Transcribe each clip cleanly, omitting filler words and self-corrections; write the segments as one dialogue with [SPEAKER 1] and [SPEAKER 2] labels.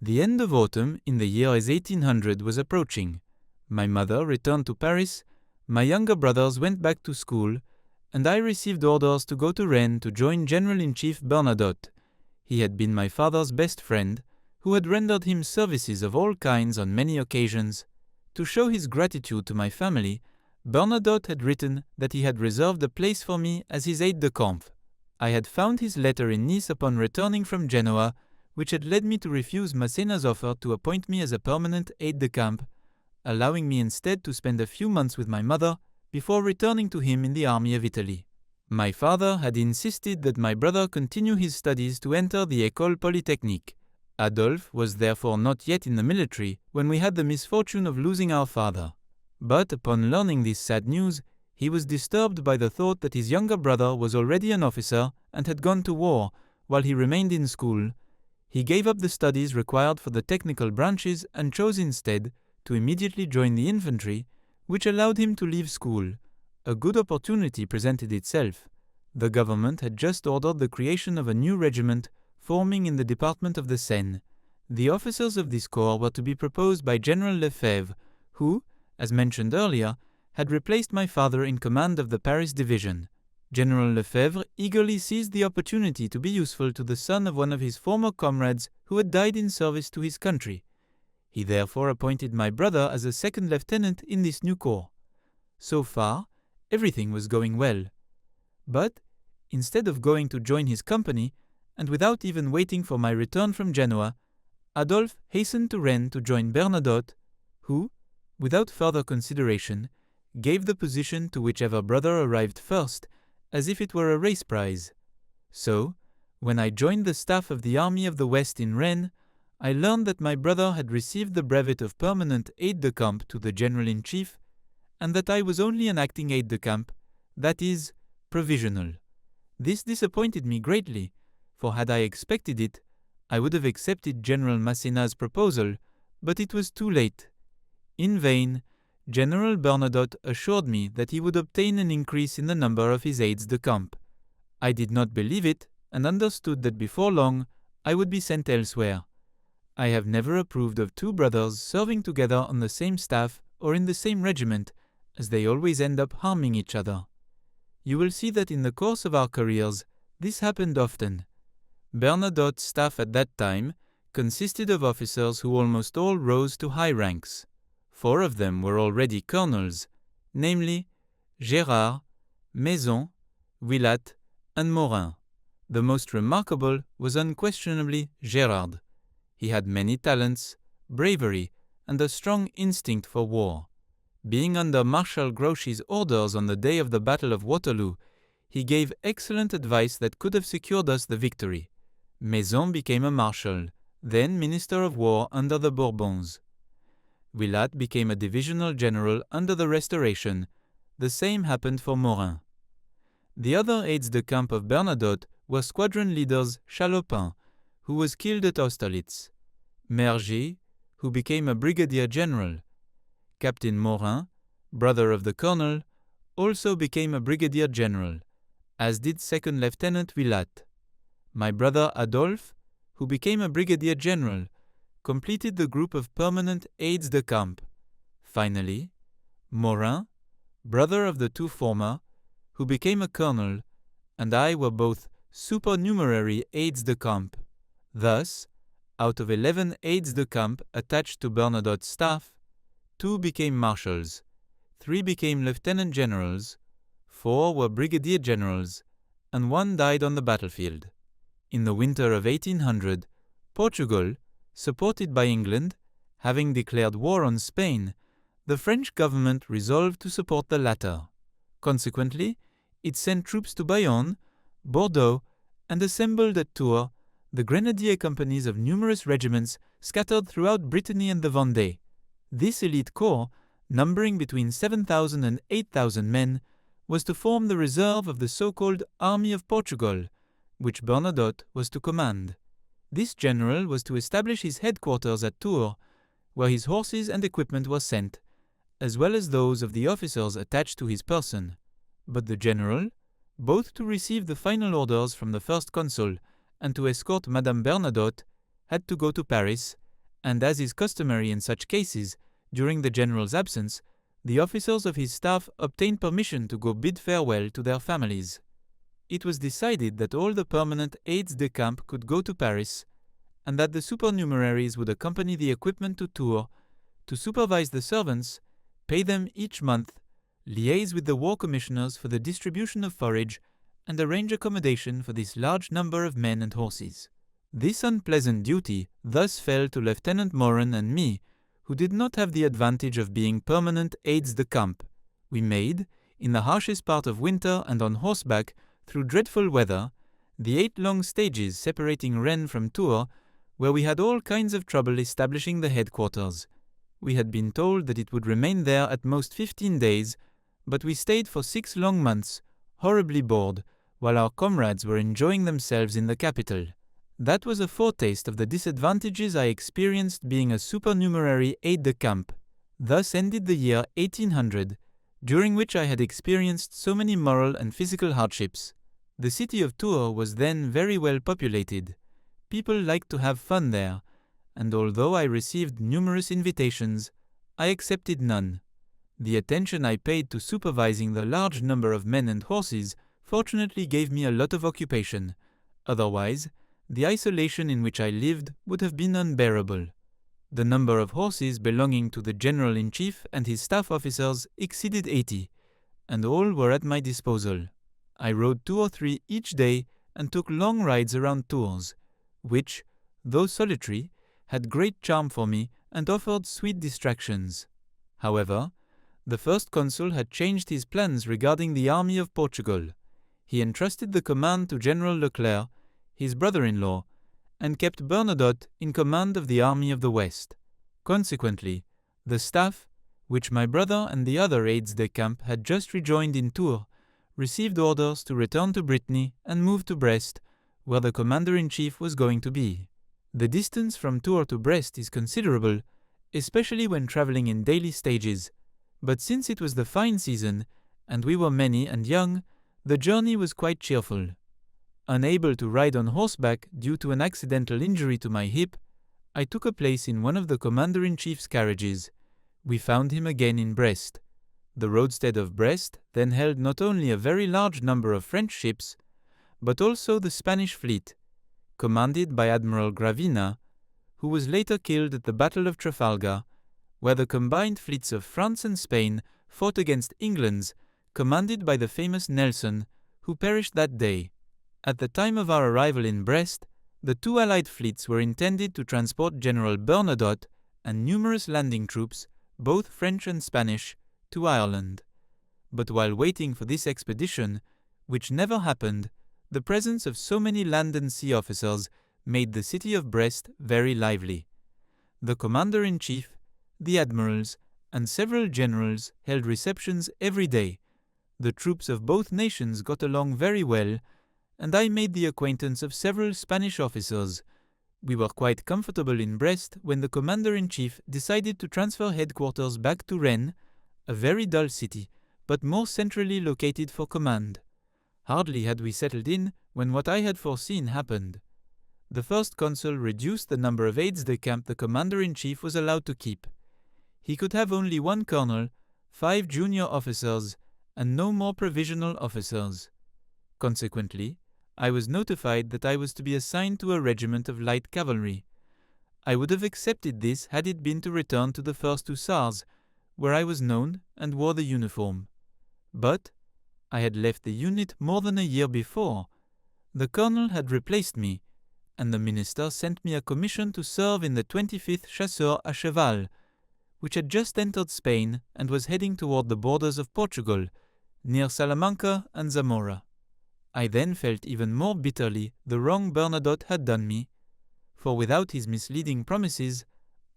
[SPEAKER 1] The end of autumn in the year 1800 was approaching. My mother returned to Paris, my younger brothers went back to school, and I received orders to go to Rennes to join General-in-Chief Bernadotte. He had been my father's best friend, who had rendered him services of all kinds on many occasions. To show his gratitude to my family, Bernadotte had written that he had reserved a place for me as his aide-de-camp. I had found his letter in Nice upon returning from Genoa, which had led me to refuse Masséna's offer to appoint me as a permanent aide-de-camp, allowing me instead to spend a few months with my mother before returning to him in the army of Italy. My father had insisted that my brother continue his studies to enter the École Polytechnique. Adolphe was therefore not yet in the military when we had the misfortune of losing our father. But upon learning this sad news, he was disturbed by the thought that his younger brother was already an officer and had gone to war, while he remained in school. He gave up the studies required for the technical branches and chose instead to immediately join the infantry, which allowed him to leave school. A good opportunity presented itself. The government had just ordered the creation of a new regiment forming in the department of the Seine. The officers of this corps were to be proposed by General Lefebvre, who, as mentioned earlier, had replaced my father in command of the Paris division. General Lefebvre eagerly seized the opportunity to be useful to the son of one of his former comrades who had died in service to his country. He therefore appointed my brother as a second lieutenant in this new corps. So far, everything was going well. But, instead of going to join his company, and without even waiting for my return from Genoa, Adolphe hastened to Rennes to join Bernadotte, who, without further consideration, gave the position to whichever brother arrived first, as if it were a race prize. So, when I joined the staff of the Army of the West in Rennes, I learned that my brother had received the brevet of permanent aide-de-camp to the General-in-Chief, and that I was only an acting aide-de-camp, that is, provisional. This disappointed me greatly, for had I expected it, I would have accepted General Masséna's proposal, but it was too late. In vain, General Bernadotte assured me that he would obtain an increase in the number of his aides-de-camp. I did not believe it, and understood that before long I would be sent elsewhere. I have never approved of two brothers serving together on the same staff or in the same regiment, as they always end up harming each other. You will see that in the course of our careers, this happened often. Bernadotte's staff at that time consisted of officers who almost all rose to high ranks. 4 of them were already colonels, namely Gérard, Maison, Willat, and Morin. The most remarkable was unquestionably Gérard. He had many talents, bravery, and a strong instinct for war. Being under Marshal Grouchy's orders on the day of the Battle of Waterloo, he gave excellent advice that could have secured us the victory. Maison became a marshal, then Minister of War under the Bourbons. Willat became a divisional general under the Restoration. The same happened for Morin. The other aides-de-camp of Bernadotte were squadron leaders Chalopin, who was killed at Austerlitz, Mergy, who became a brigadier general. Captain Morin, brother of the colonel, also became a brigadier general, as did second lieutenant Willat. My brother Adolphe, who became a brigadier general, completed the group of permanent aides-de-camp. Finally, Morin, brother of the two former, who became a colonel, and I were both supernumerary aides-de-camp. Thus, out of 11 aides-de-camp attached to Bernadotte's staff, 2 became marshals, 3 became lieutenant generals, 4 were brigadier generals, and 1 died on the battlefield. In the winter of 1800, Portugal, supported by England, having declared war on Spain, the French government resolved to support the latter. Consequently, it sent troops to Bayonne, Bordeaux, and assembled at Tours the grenadier companies of numerous regiments scattered throughout Brittany and the Vendée. This elite corps, numbering between 7,000 and 8,000 men, was to form the reserve of the so-called Army of Portugal, which Bernadotte was to command. This general was to establish his headquarters at Tours, where his horses and equipment were sent, as well as those of the officers attached to his person. But the general, both to receive the final orders from the first consul and to escort Madame Bernadotte, had to go to Paris, and as is customary in such cases, during the general's absence, the officers of his staff obtained permission to go bid farewell to their families. It was decided that all the permanent aides-de-camp could go to Paris, and that the supernumeraries would accompany the equipment to Tours, to supervise the servants, pay them each month, liaise with the war commissioners for the distribution of forage, and arrange accommodation for this large number of men and horses. This unpleasant duty thus fell to Lieutenant Morin and me, who did not have the advantage of being permanent aides-de-camp. We made, in the harshest part of winter and on horseback, through dreadful weather, the 8 long stages separating Rennes from Tours, where we had all kinds of trouble establishing the headquarters. We had been told that it would remain there at most 15 days, but we stayed for 6 long months, horribly bored, while our comrades were enjoying themselves in the capital. That was a foretaste of the disadvantages I experienced being a supernumerary aide-de-camp. Thus ended the year 1800, during which I had experienced so many moral and physical hardships. The city of Tours was then very well populated. People liked to have fun there, and although I received numerous invitations, I accepted none. The attention I paid to supervising the large number of men and horses fortunately gave me a lot of occupation. Otherwise, the isolation in which I lived would have been unbearable. The number of horses belonging to the General-in-Chief and his staff officers exceeded 80, and all were at my disposal. I rode 2 or 3 each day and took long rides around Tours, which, though solitary, had great charm for me and offered sweet distractions. However, the first consul had changed his plans regarding the army of Portugal. He entrusted the command to General Leclerc, his brother-in-law, and kept Bernadotte in command of the army of the West. Consequently, the staff, which my brother and the other aides-de-camp had just rejoined in Tours, received orders to return to Brittany and move to Brest, where the commander-in-chief was going to be. The distance from Tours to Brest is considerable, especially when travelling in daily stages, but since it was the fine season, and we were many and young, the journey was quite cheerful. Unable to ride on horseback due to an accidental injury to my hip, I took a place in one of the commander-in-chief's carriages. We found him again in Brest. The roadstead of Brest then held not only a very large number of French ships, but also the Spanish fleet, commanded by Admiral Gravina, who was later killed at the Battle of Trafalgar, where the combined fleets of France and Spain fought against England's, commanded by the famous Nelson, who perished that day. At the time of our arrival in Brest, the 2 allied fleets were intended to transport General Bernadotte and numerous landing troops, both French and Spanish, to Ireland. But while waiting for this expedition, which never happened, the presence of so many land and sea officers made the city of Brest very lively. The commander-in-chief, the admirals, and several generals held receptions every day. The troops of both nations got along very well, and I made the acquaintance of several Spanish officers. We were quite comfortable in Brest when the commander-in-chief decided to transfer headquarters back to Rennes, a very dull city, but more centrally located for command. Hardly had we settled in when what I had foreseen happened. The first consul reduced the number of aides-de-camp the commander-in-chief was allowed to keep. He could have only 1 colonel, 5 junior officers, and no more provisional officers. Consequently, I was notified that I was to be assigned to a regiment of light cavalry. I would have accepted this had it been to return to the 1st Hussars, where I was known and wore the uniform. But I had left the unit more than a year before. The colonel had replaced me, and the minister sent me a commission to serve in the 25th Chasseurs à Cheval, which had just entered Spain and was heading toward the borders of Portugal, near Salamanca and Zamora. I then felt even more bitterly the wrong Bernadotte had done me, for without his misleading promises,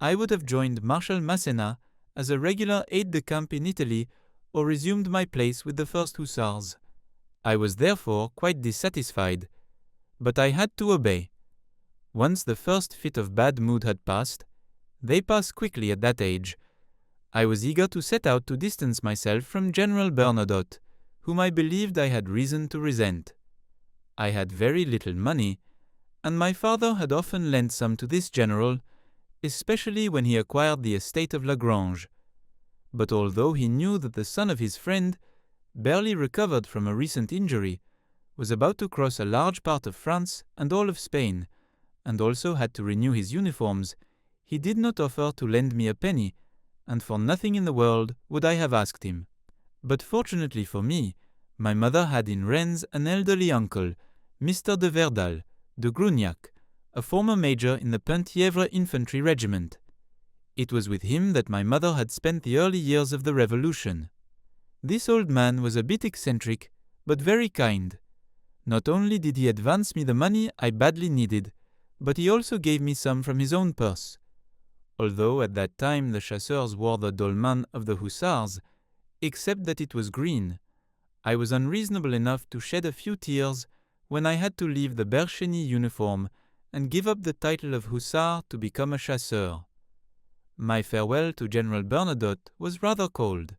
[SPEAKER 1] I would have joined Marshal Masséna as a regular aide-de-camp in Italy or resumed my place with the 1st Hussars. I was therefore quite dissatisfied, but I had to obey. Once the first fit of bad mood had passed, they pass quickly at that age, I was eager to set out to distance myself from General Bernadotte, whom I believed I had reason to resent. I had very little money, and my father had often lent some to this general, especially when he acquired the estate of Lagrange. But although he knew that the son of his friend, barely recovered from a recent injury, was about to cross a large part of France and all of Spain, and also had to renew his uniforms, he did not offer to lend me a penny, and for nothing in the world would I have asked him. But fortunately for me, my mother had in Rennes an elderly uncle, Mr. de Verdal, de Grugnac, a former major in the Penthièvre infantry regiment. It was with him that my mother had spent the early years of the Revolution. This old man was a bit eccentric, but very kind. Not only did he advance me the money I badly needed, but he also gave me some from his own purse. Although at that time the chasseurs wore the dolman of the hussars, except that it was green, I was unreasonable enough to shed a few tears when I had to leave the Berchény uniform and give up the title of hussar to become a chasseur. My farewell to General Bernadotte was rather cold.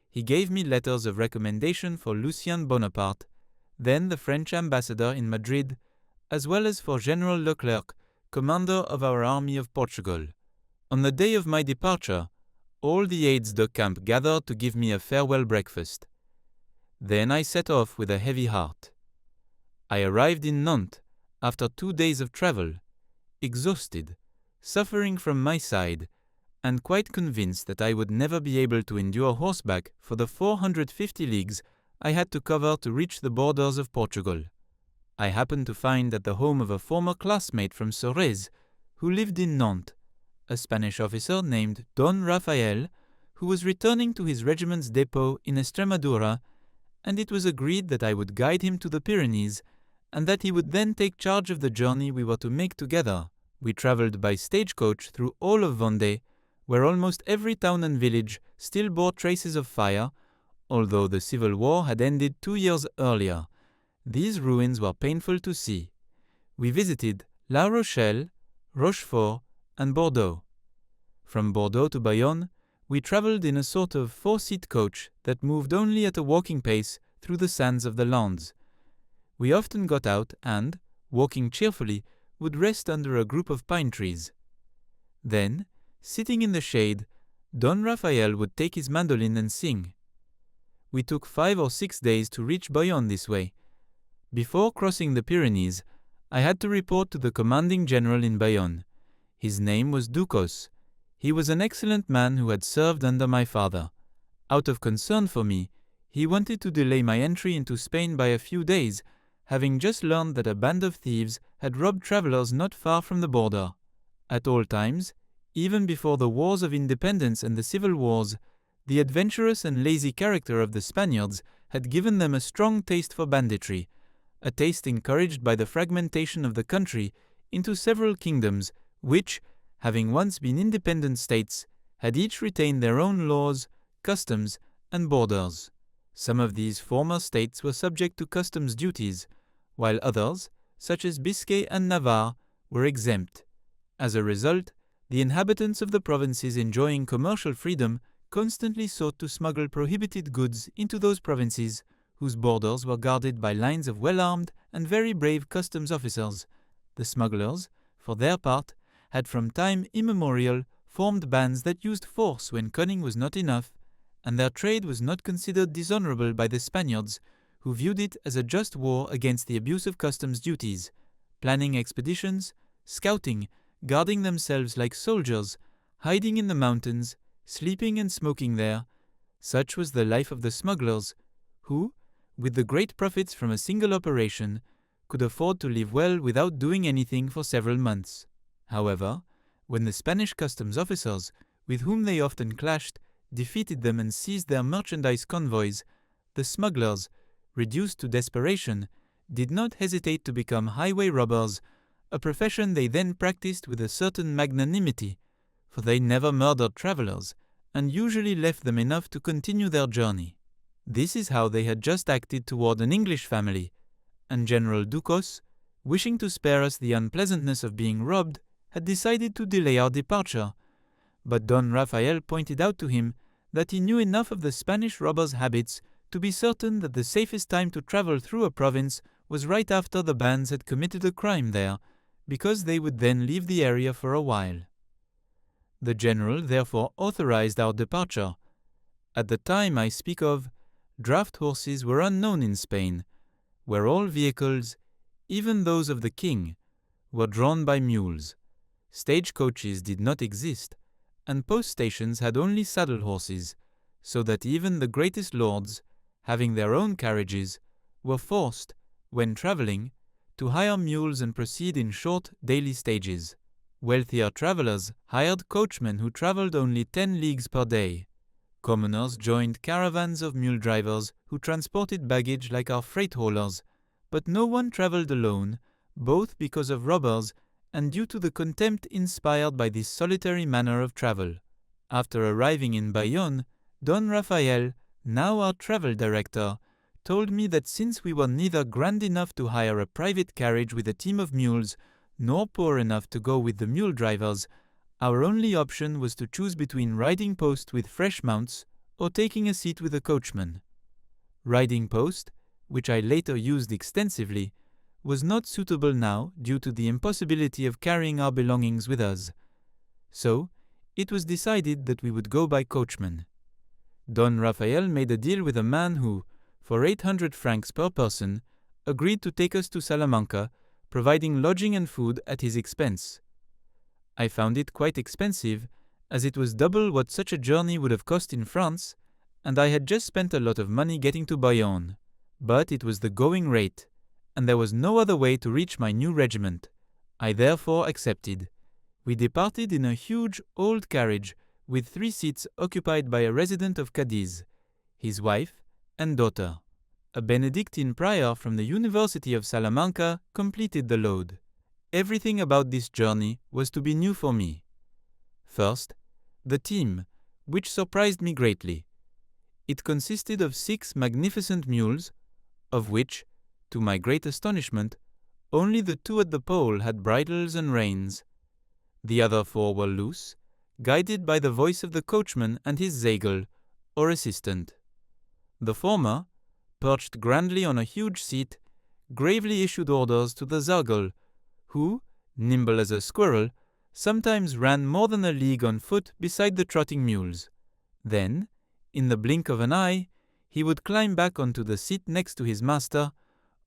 [SPEAKER 1] He gave me letters of recommendation for Lucien Bonaparte, then the French ambassador in Madrid, as well as for General Leclerc, commander of our army of Portugal. On the day of my departure, all the aides-de-camp gathered to give me a farewell breakfast. Then I set off with a heavy heart. I arrived in Nantes after 2 days of travel, exhausted, suffering from my side, and quite convinced that I would never be able to endure horseback for the 450 leagues I had to cover to reach the borders of Portugal. I happened to find at the home of a former classmate from Corrèze, who lived in Nantes, a Spanish officer named Don Rafael, who was returning to his regiment's depot in Extremadura, and it was agreed that I would guide him to the Pyrenees, and that he would then take charge of the journey we were to make together. We travelled by stagecoach through all of Vendée, where almost every town and village still bore traces of fire, although the civil war had ended 2 years earlier. These ruins were painful to see. We visited La Rochelle, Rochefort, and Bordeaux. From Bordeaux to Bayonne, we travelled in a sort of 4-seat coach that moved only at a walking pace through the sands of the Landes. We often got out and, walking cheerfully, would rest under a group of pine trees. Then, sitting in the shade, Don Rafael would take his mandolin and sing. We took 5 or 6 days to reach Bayonne this way. Before crossing the Pyrenees, I had to report to the commanding general in Bayonne. His name was Ducos. He was an excellent man who had served under my father. Out of concern for me, he wanted to delay my entry into Spain by a few days, having just learned that a band of thieves had robbed travelers not far from the border. At all times, even before the wars of independence and the civil wars, the adventurous and lazy character of the Spaniards had given them a strong taste for banditry, a taste encouraged by the fragmentation of the country into several kingdoms which, having once been independent states, had each retained their own laws, customs, and borders. Some of these former states were subject to customs duties, while others, such as Biscay and Navarre, were exempt. As a result, the inhabitants of the provinces enjoying commercial freedom constantly sought to smuggle prohibited goods into those provinces whose borders were guarded by lines of well-armed and very brave customs officers. The smugglers, for their part, had from time immemorial formed bands that used force when cunning was not enough, and their trade was not considered dishonorable by the Spaniards, who viewed it as a just war against the abuse of customs duties, planning expeditions, scouting, guarding themselves like soldiers, hiding in the mountains, sleeping and smoking there. Such was the life of the smugglers, who, with the great profits from a single operation, could afford to live well without doing anything for several months. However, when the Spanish customs officers, with whom they often clashed, defeated them and seized their merchandise convoys, the smugglers, reduced to desperation, did not hesitate to become highway robbers, a profession they then practiced with a certain magnanimity, for they never murdered travelers, and usually left them enough to continue their journey. This is how they had just acted toward an English family, and General Ducos, wishing to spare us the unpleasantness of being robbed, had decided to delay our departure. But Don Rafael pointed out to him that he knew enough of the Spanish robbers' habits to be certain that the safest time to travel through a province was right after the bands had committed a crime there, because they would then leave the area for a while. The general therefore authorized our departure. At the time I speak of, draft horses were unknown in Spain, where all vehicles, even those of the king, were drawn by mules. Stagecoaches did not exist, and post stations had only saddle horses, so that even the greatest lords, having their own carriages, were forced, when travelling, to hire mules and proceed in short daily stages. Wealthier travellers hired coachmen who travelled only 10 leagues per day. Commoners joined caravans of mule drivers who transported baggage like our freight haulers, but no one travelled alone, both because of robbers and due to the contempt inspired by this solitary manner of travel. After arriving in Bayonne, Don Raphael, now our travel director, told me that since we were neither grand enough to hire a private carriage with a team of mules, nor poor enough to go with the mule drivers, our only option was to choose between riding post with fresh mounts or taking a seat with a coachman. Riding post, which I later used extensively, was not suitable now due to the impossibility of carrying our belongings with us. So, it was decided that we would go by coachman. Don Raphael made a deal with a man who, for 800 francs per person, agreed to take us to Salamanca, providing lodging and food at his expense. I found it quite expensive, as it was double what such a journey would have cost in France, and I had just spent a lot of money getting to Bayonne. But it was the going rate, and there was no other way to reach my new regiment. I therefore accepted. We departed in a huge old carriage with 3 seats occupied by a resident of Cadiz, his wife and daughter. A Benedictine prior from the University of Salamanca completed the load. Everything about this journey was to be new for me. First, the team, which surprised me greatly. It consisted of 6 magnificent mules, of which, to my great astonishment, only the 2 at the pole had bridles and reins. The other 4 were loose, guided by the voice of the coachman and his zegel, or assistant. The former, perched grandly on a huge seat, gravely issued orders to the zergel, who, nimble as a squirrel, sometimes ran more than a league on foot beside the trotting mules. Then, in the blink of an eye, he would climb back onto the seat next to his master,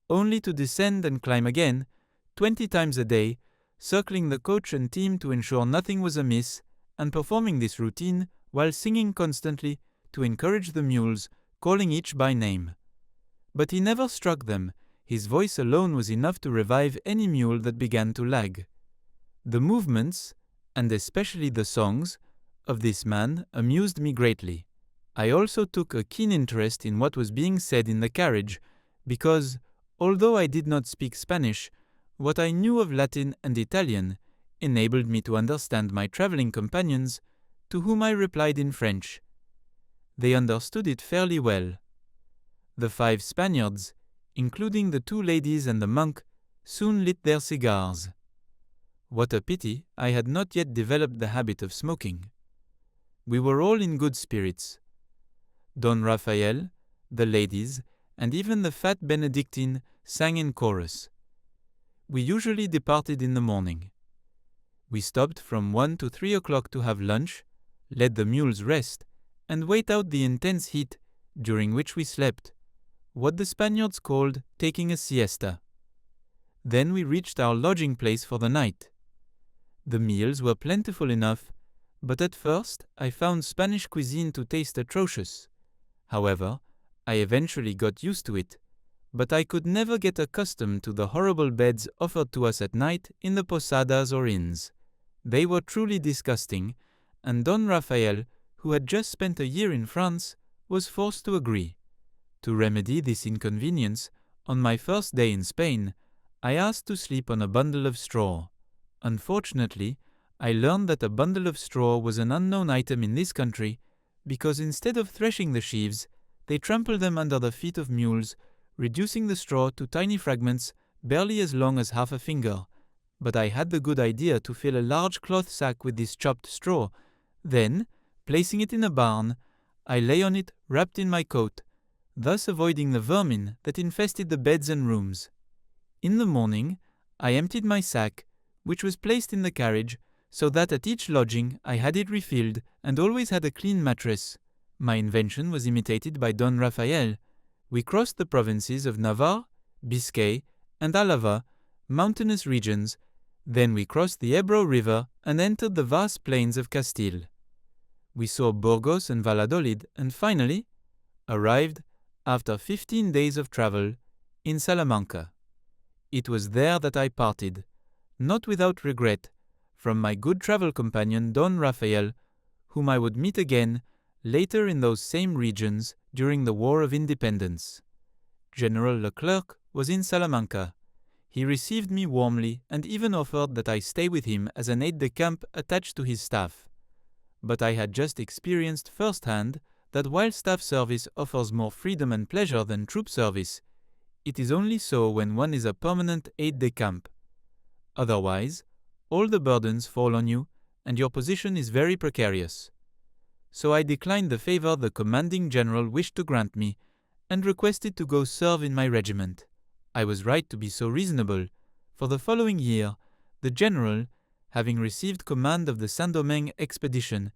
[SPEAKER 1] only to descend and climb again, 20 times a day, circling the coach and team to ensure nothing was amiss, and performing this routine while singing constantly to encourage the mules, calling each by name. But he never struck them. His voice alone was enough to revive any mule that began to lag. The movements, and especially the songs, of this man amused me greatly. I also took a keen interest in what was being said in the carriage, because, although I did not speak Spanish, what I knew of Latin and Italian enabled me to understand my traveling companions, to whom I replied in French. They understood it fairly well. The 5 Spaniards, including the 2 ladies and the monk, soon lit their cigars. What a pity I had not yet developed the habit of smoking. We were all in good spirits. Don Raphael, the ladies, and even the fat Benedictine sang in chorus. We usually departed in the morning. We stopped from 1 to 3 o'clock to have lunch, let the mules rest, and wait out the intense heat, during which we slept, what the Spaniards called taking a siesta. Then we reached our lodging place for the night. The meals were plentiful enough, but at first I found Spanish cuisine to taste atrocious. However, I eventually got used to it, but I could never get accustomed to the horrible beds offered to us at night in the posadas or inns. They were truly disgusting, and Don Raphael, who had just spent a year in France, was forced to agree. To remedy this inconvenience, on my first day in Spain, I asked to sleep on a bundle of straw. Unfortunately, I learned that a bundle of straw was an unknown item in this country, because instead of threshing the sheaves, they trampled them under the feet of mules, reducing the straw to tiny fragments barely as long as half a finger. But I had the good idea to fill a large cloth sack with this chopped straw. Then, placing it in a barn, I lay on it wrapped in my coat, thus avoiding the vermin that infested the beds and rooms. In the morning, I emptied my sack, which was placed in the carriage, so that at each lodging I had it refilled and always had a clean mattress. My invention was imitated by Don Raphael. We crossed the provinces of Navarre, Biscay, and Alava, mountainous regions. Then we crossed the Ebro River and entered the vast plains of Castile. We saw Burgos and Valladolid and finally arrived, after 15 days of travel, in Salamanca. It was there that I parted, not without regret, from my good travel companion Don Raphael, whom I would meet again later in those same regions during the War of Independence. General Leclerc was in Salamanca. He received me warmly and even offered that I stay with him as an aide-de-camp attached to his staff. But I had just experienced firsthand that while staff service offers more freedom and pleasure than troop service, it is only so when one is a permanent aide-de-camp. Otherwise, all the burdens fall on you and your position is very precarious. So I declined the favor the commanding general wished to grant me and requested to go serve in my regiment. I was right to be so reasonable, for the following year, the general, having received command of the Saint-Domingue expedition,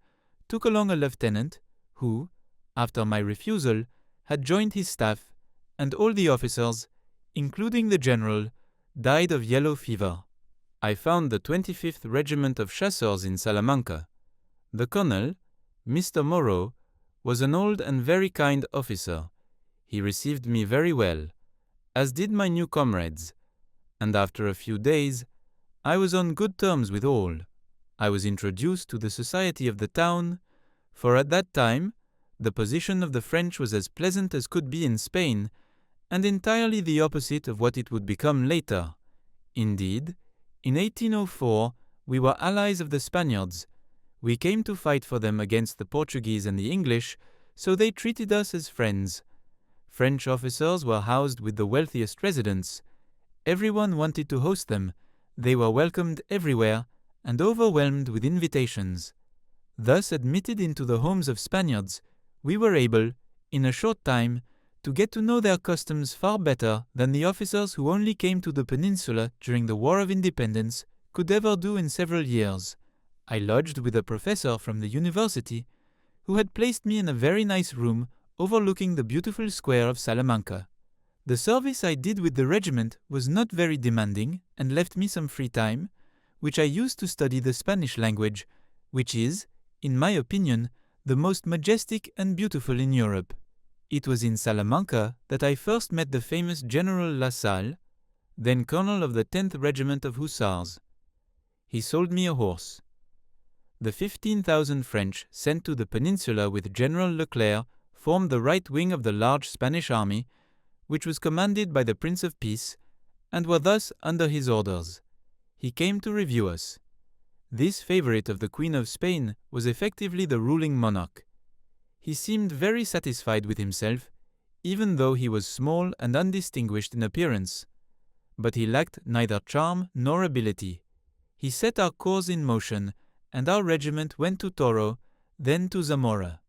[SPEAKER 1] took along a lieutenant who, after my refusal, had joined his staff, and all the officers, including the general, died of yellow fever. I found the 25th Regiment of Chasseurs in Salamanca. The colonel, Mr. Moreau, was an old and very kind officer. He received me very well, as did my new comrades, and after a few days, I was on good terms with all. I was introduced to the society of the town, for at that time, the position of the French was as pleasant as could be in Spain, and entirely the opposite of what it would become later. Indeed, in 1804, we were allies of the Spaniards. We came to fight for them against the Portuguese and the English, so they treated us as friends. French officers were housed with the wealthiest residents. Everyone wanted to host them. They were welcomed everywhere and overwhelmed with invitations. Thus admitted into the homes of Spaniards, we were able, in a short time, to get to know their customs far better than the officers who only came to the peninsula during the War of Independence could ever do in several years. I lodged with a professor from the university, who had placed me in a very nice room overlooking the beautiful square of Salamanca. The service I did with the regiment was not very demanding and left me some free time, which I used to study the Spanish language, which is, in my opinion, the most majestic and beautiful in Europe. It was in Salamanca that I first met the famous General La Salle, then colonel of the 10th Regiment of Hussars. He sold me a horse. The 15,000 French sent to the peninsula with General Leclerc formed the right wing of the large Spanish army, which was commanded by the Prince of Peace, and were thus under his orders. He came to review us. This favorite of the Queen of Spain was effectively the ruling monarch. He seemed very satisfied with himself, even though he was small and undistinguished in appearance. But he lacked neither charm nor ability. He set our course in motion, and our regiment went to Toro, then to Zamora.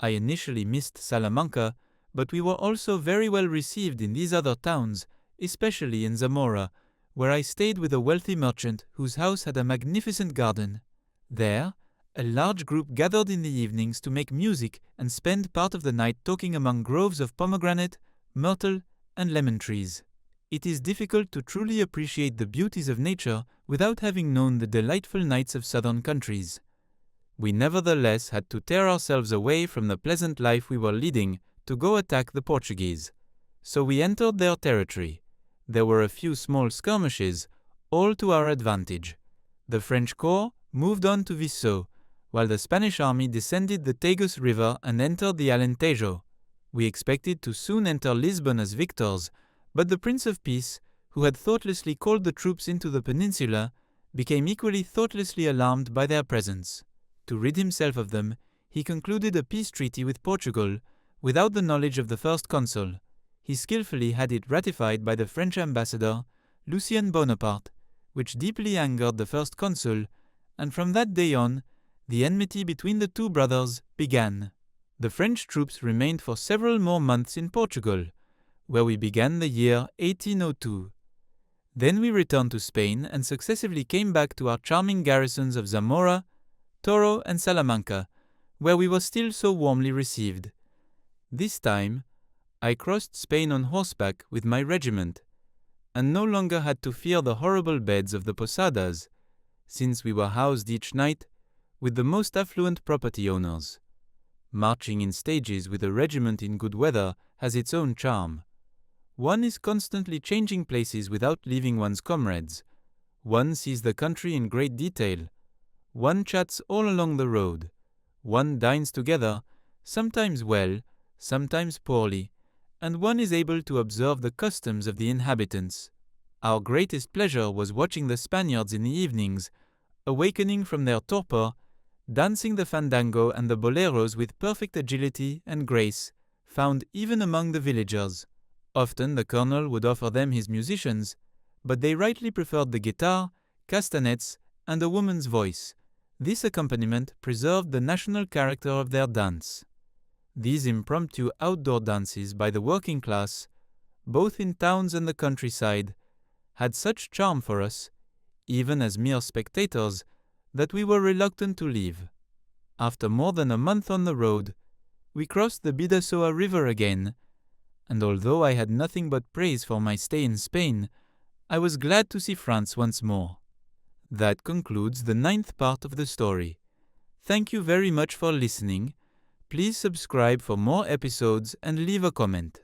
[SPEAKER 1] I initially missed Salamanca, but we were also very well received in these other towns, especially in Zamora, where I stayed with a wealthy merchant whose house had a magnificent garden. There, a large group gathered in the evenings to make music and spend part of the night talking among groves of pomegranate, myrtle, and lemon trees. It is difficult to truly appreciate the beauties of nature without having known the delightful nights of southern countries. We nevertheless had to tear ourselves away from the pleasant life we were leading to go attack the Portuguese. So we entered their territory. There were a few small skirmishes, all to our advantage. The French corps moved on to Visso, while the Spanish army descended the Tagus River and entered the Alentejo. We expected to soon enter Lisbon as victors, but the Prince of Peace, who had thoughtlessly called the troops into the peninsula, became equally thoughtlessly alarmed by their presence. To rid himself of them, he concluded a peace treaty with Portugal, without the knowledge of the first consul. He skillfully had it ratified by the French ambassador, Lucien Bonaparte, which deeply angered the first consul, and from that day on, the enmity between the two brothers began. The French troops remained for several more months in Portugal, where we began the year 1802. Then we returned to Spain and successively came back to our charming garrisons of Zamora, Toro, and Salamanca, where we were still so warmly received. This time, I crossed Spain on horseback with my regiment, and no longer had to fear the horrible beds of the posadas, since we were housed each night with the most affluent property owners. Marching in stages with a regiment in good weather has its own charm. One is constantly changing places without leaving one's comrades. One sees the country in great detail. One chats all along the road. One dines together, sometimes well, sometimes poorly, and one is able to observe the customs of the inhabitants. Our greatest pleasure was watching the Spaniards in the evenings, awakening from their torpor, dancing the fandango and the boleros with perfect agility and grace, found even among the villagers. Often the colonel would offer them his musicians, but they rightly preferred the guitar, castanets, and a woman's voice. This accompaniment preserved the national character of their dance. These impromptu outdoor dances by the working class, both in towns and the countryside, had such charm for us, even as mere spectators, that we were reluctant to leave. After more than a month on the road, we crossed the Bidasoa River again, and although I had nothing but praise for my stay in Spain, I was glad to see France once more. That concludes the 9th part of the story. Thank you very much for listening. Please subscribe for more episodes and leave a comment.